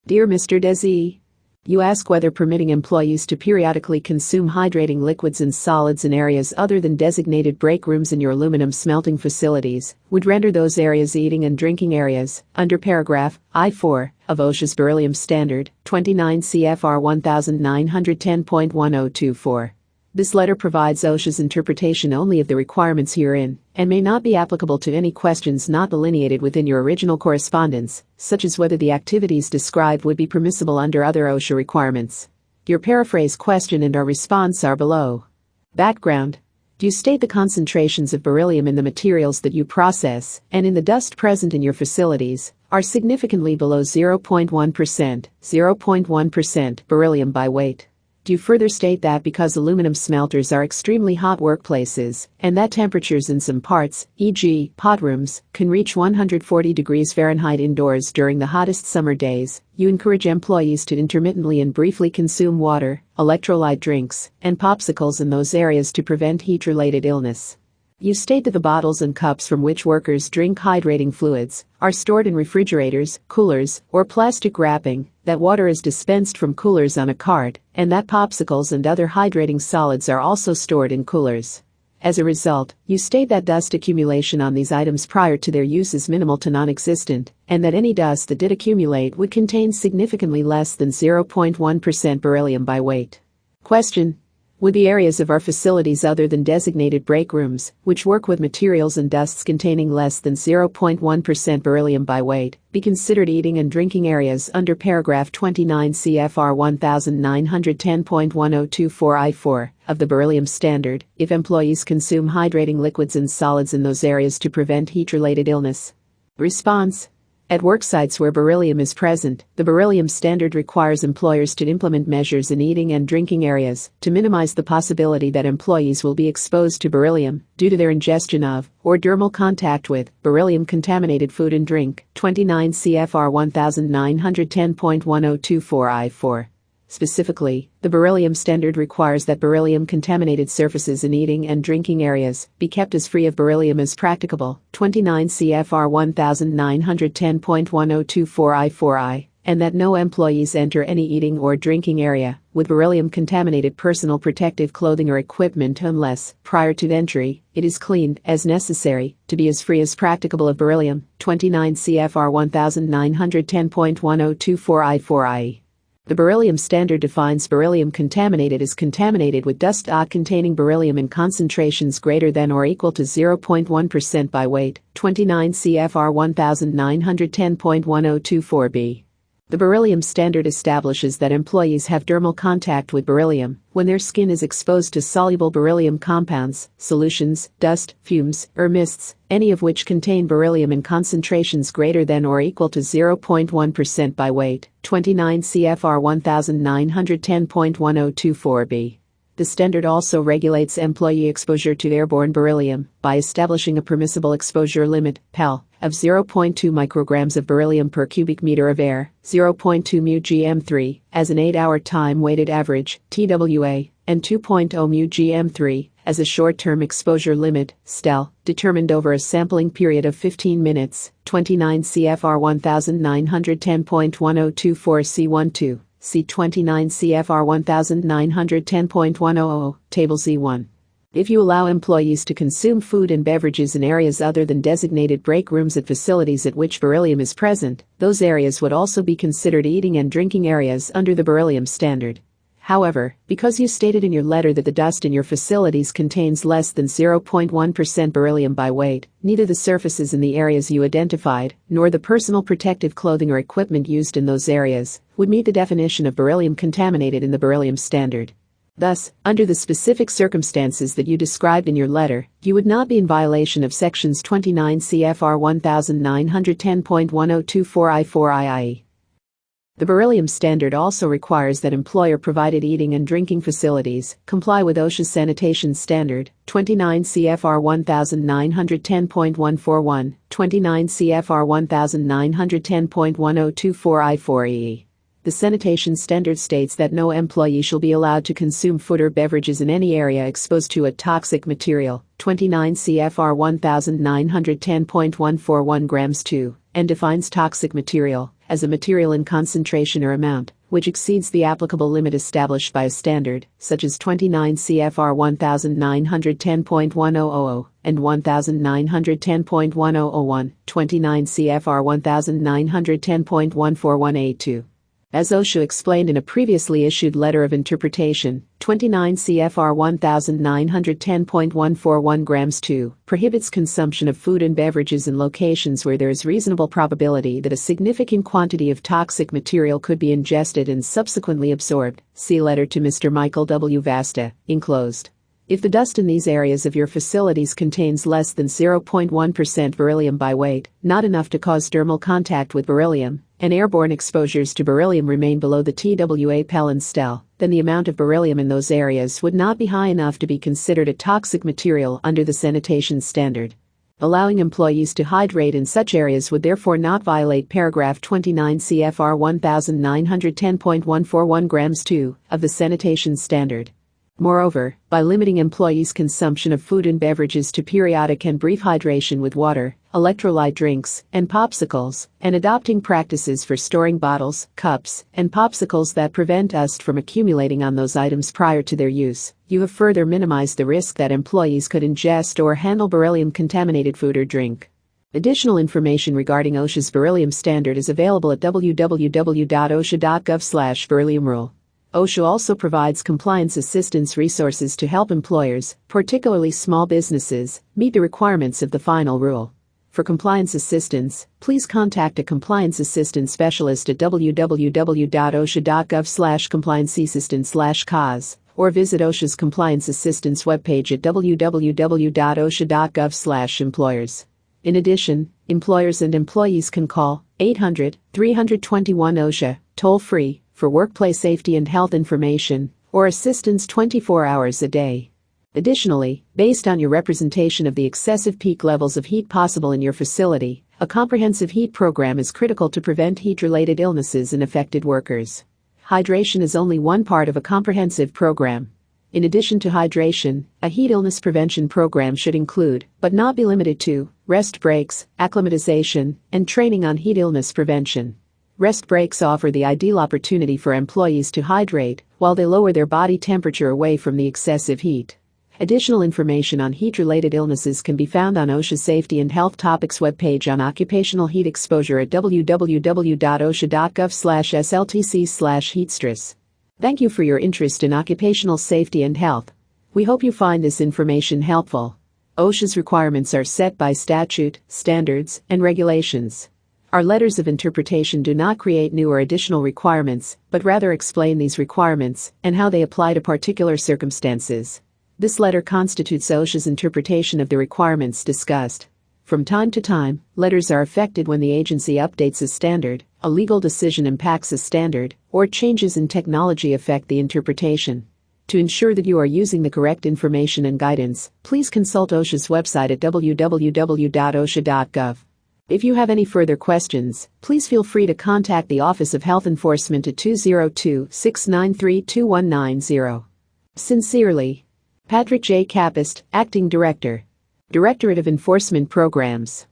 Dear Mr. Desi, you ask whether permitting employees to periodically consume hydrating liquids and solids in areas other than designated break rooms in your aluminum smelting facilities would render those areas eating and drinking areas under paragraph I-4 of OSHA's Beryllium Standard 29 CFR 1910.1024. This letter provides OSHA's interpretation only of the requirements herein and may not be applicable to any questions not delineated within your original correspondence, such as whether the activities described would be permissible under other OSHA requirements. Your paraphrase question and our response are below. Background. You state the concentrations of beryllium in the materials that you process and in the dust present in your facilities are significantly below 0.1% beryllium by weight. You further state that because aluminum smelters are extremely hot workplaces and that temperatures in some parts, e.g., pot rooms, can reach 140 degrees Fahrenheit indoors during the hottest summer days, you encourage employees to intermittently and briefly consume water, electrolyte drinks, and popsicles in those areas to prevent heat-related illness. You state that the bottles and cups from which workers drink hydrating fluids are stored in refrigerators, coolers, or plastic wrapping, that water is dispensed from coolers on a cart, and that popsicles and other hydrating solids are also stored in coolers. As a result, you state that dust accumulation on these items prior to their use is minimal to non-existent, and that any dust that did accumulate would contain significantly less than 0.1% beryllium by weight. Question. Would the areas of our facilities other than designated break rooms, which work with materials and dusts containing less than 0.1% beryllium by weight, be considered eating and drinking areas under paragraph 29 CFR 1910.1024 I-4 of the Beryllium Standard, if employees consume hydrating liquids and solids in those areas to prevent heat-related illness? Response. At work sites where beryllium is present, the Beryllium Standard requires employers to implement measures in eating and drinking areas to minimize the possibility that employees will be exposed to beryllium due to their ingestion of or dermal contact with beryllium-contaminated food and drink. 29 CFR 1910.1024 I-4. Specifically, the Beryllium Standard requires that beryllium-contaminated surfaces in eating and drinking areas be kept as free of beryllium as practicable. 29 CFR 1910.1024 I-4I, and that no employees enter any eating or drinking area with beryllium-contaminated personal protective clothing or equipment unless, prior to entry, it is cleaned, as necessary, to be as free as practicable of beryllium. 29 CFR 1910.1024 I-4I. The Beryllium Standard defines beryllium contaminated as contaminated with dust containing beryllium in concentrations greater than or equal to 0.1% by weight. 29 CFR 1910.1024b. The Beryllium Standard establishes that employees have dermal contact with beryllium when their skin is exposed to soluble beryllium compounds, solutions, dust, fumes, or mists, any of which contain beryllium in concentrations greater than or equal to 0.1% by weight. 29 CFR 1910.1024b. The standard also regulates employee exposure to airborne beryllium by establishing a permissible exposure limit, PEL, of 0.2 micrograms of beryllium per cubic meter of air, 0.2 μgm3, as an 8-hour time-weighted average, TWA, and 2.0 μgm3, as a short-term exposure limit, STEL, determined over a sampling period of 15 minutes. 29 CFR 1910.1024 C12. See 29 CFR 1910.100, Table Z1. If you allow employees to consume food and beverages in areas other than designated break rooms at facilities at which beryllium is present, those areas would also be considered eating and drinking areas under the Beryllium Standard. However, because you stated in your letter that the dust in your facilities contains less than 0.1% beryllium by weight, neither the surfaces in the areas you identified, nor the personal protective clothing or equipment used in those areas, would meet the definition of beryllium contaminated in the Beryllium Standard. Thus, under the specific circumstances that you described in your letter, you would not be in violation of sections 29 CFR 1910.1024 I-4 II. The Beryllium Standard also requires that employer-provided eating and drinking facilities comply with OSHA's Sanitation Standard, 29 CFR 1910.141, 29 CFR 1910.1024 I-4E. The Sanitation Standard states that no employee shall be allowed to consume food or beverages in any area exposed to a toxic material, 29 CFR 1910.141 grams 2, and defines toxic material as a material in concentration or amount, which exceeds the applicable limit established by a standard, such as 29 CFR 1910.1000 and 1910.1001, 29 CFR 1910.141A2. As OSHA explained in a previously issued letter of interpretation, 29 CFR 1910.141 grams 2 prohibits consumption of food and beverages in locations where there is reasonable probability that a significant quantity of toxic material could be ingested and subsequently absorbed. See letter to Mr. Michael W. Vasta, enclosed. If the dust in these areas of your facilities contains less than 0.1% beryllium by weight, not enough to cause dermal contact with beryllium, and airborne exposures to beryllium remain below the TWA Pell Stell, then the amount of beryllium in those areas would not be high enough to be considered a toxic material under the sanitation standard. Allowing employees to hydrate in such areas would therefore not violate paragraph 29 CFR 1910.141 grams 2 of the sanitation standard. Moreover, by limiting employees' consumption of food and beverages to periodic and brief hydration with water, electrolyte drinks, and popsicles, and adopting practices for storing bottles, cups, and popsicles that prevent dust from accumulating on those items prior to their use, you have further minimized the risk that employees could ingest or handle beryllium-contaminated food or drink. Additional information regarding OSHA's beryllium standard is available at www.osha.gov/berylliumrule. OSHA also provides compliance assistance resources to help employers, particularly small businesses, meet the requirements of the final rule. For compliance assistance, please contact a compliance assistance specialist at www.osha.gov/complianceassistance/cause or visit OSHA's compliance assistance webpage at www.osha.gov/employers. In addition, employers and employees can call 800-321-OSHA, toll-free, for workplace safety and health information or assistance 24 hours a day. Additionally, based on your representation of the excessive peak levels of heat possible in your facility, a comprehensive heat program is critical to prevent heat-related illnesses in affected workers. Hydration is only one part of a comprehensive program. In addition to hydration, a heat illness prevention program should include, but not be limited to, rest breaks, acclimatization, and training on heat illness prevention. Rest breaks offer the ideal opportunity for employees to hydrate while they lower their body temperature away from the excessive heat. Additional information on heat-related illnesses can be found on OSHA's Safety and Health Topics webpage on occupational heat exposure at www.osha.gov/sltc/heatstress. Thank you for your interest in occupational safety and health. We hope you find this information helpful. OSHA's requirements are set by statute, standards, and regulations. Our letters of interpretation do not create new or additional requirements, but rather explain these requirements and how they apply to particular circumstances. This letter constitutes OSHA's interpretation of the requirements discussed. From time to time, letters are affected when the agency updates a standard, a legal decision impacts a standard, or changes in technology affect the interpretation. To ensure that you are using the correct information and guidance, please consult OSHA's website at www.osha.gov. If you have any further questions, please feel free to contact the Office of Health Enforcement at 202-693-2190. Sincerely, Patrick J. Capist, Acting Director, Directorate of Enforcement Programs.